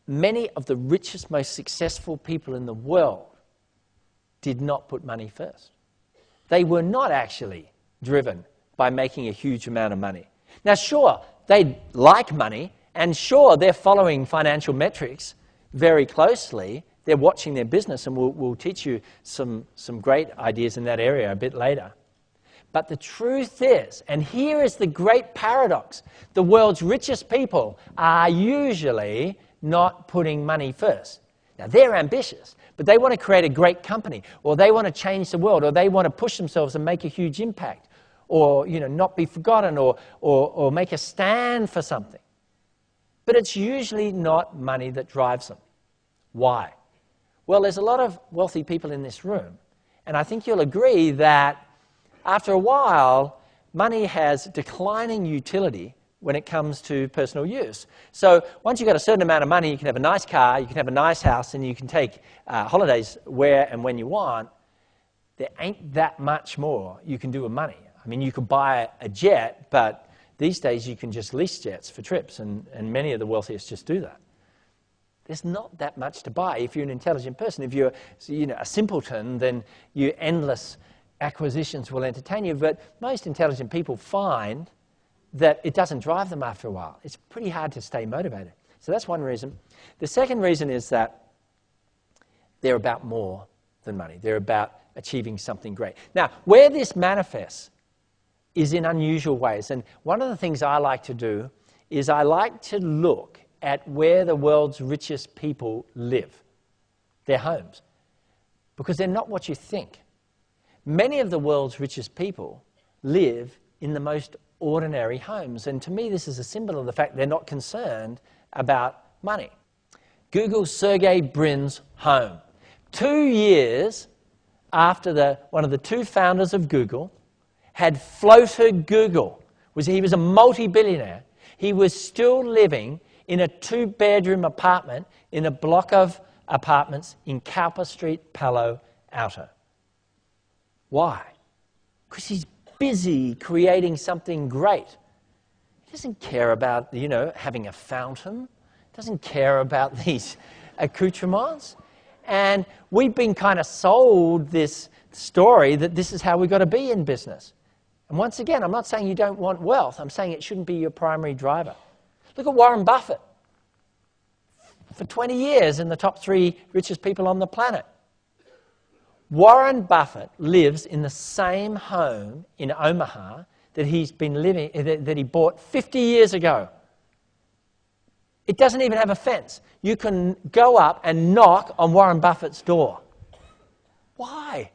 many of the richest, most successful people in the world did not put money first. They were not actually driven by making a huge amount of money. Now, sure, they like money, and sure, they're following financial metrics very closely. They're watching their business, and we'll teach you some great ideas in that area a bit later. But the truth is, and here is the great paradox, the world's richest people are usually not putting money first. Now, they're ambitious, but they want to create a great company, or they want to change the world, or they want to push themselves and make a huge impact, or not be forgotten, or make a stand for something. But it's usually not money that drives them. Why? Well, there's a lot of wealthy people in this room, and I think you'll agree that after a while, money has declining utility when it comes to personal use. So once you've got a certain amount of money, you can have a nice car, you can have a nice house, and you can take holidays where and when you want. There ain't that much more you can do with money. I mean, you could buy a jet, but these days you can just lease jets for trips, and many of the wealthiest just do that. There's not that much to buy if you're an intelligent person. If you're a simpleton, then your endless acquisitions will entertain you. But most intelligent people find that it doesn't drive them after a while. It's pretty hard to stay motivated. So that's one reason. The second reason is that they're about more than money. They're about achieving something great. Now, where this manifests is in unusual ways. And one of the things I like to do is I like to look at where the world's richest people live, their homes, because they're not what you think. Many of the world's richest people live in the most ordinary homes, and to me this is a symbol of the fact they're not concerned about money. Google's Sergey Brin's home. 2 years after one of the two founders of Google had floated Google, he was a multi-billionaire, he was still living in a 2-bedroom apartment in a block of apartments in Cowper Street, Palo Alto. Why? Because he's busy creating something great. He doesn't care about, having a fountain. He doesn't care about these accoutrements. And we've been kind of sold this story that this is how we've got to be in business. And once again, I'm not saying you don't want wealth. I'm saying it shouldn't be your primary driver. Look at Warren Buffett. For 20 years in the top 3 richest people on the planet. Warren Buffett lives in the same home in Omaha that he bought 50 years ago. It doesn't even have a fence. You can go up and knock on Warren Buffett's door. Why?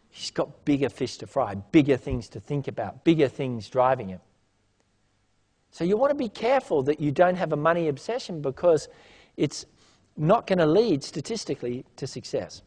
He's got bigger fish to fry, bigger things to think about, bigger things driving him. So you want to be careful that you don't have a money obsession, because it's not going to lead statistically to success.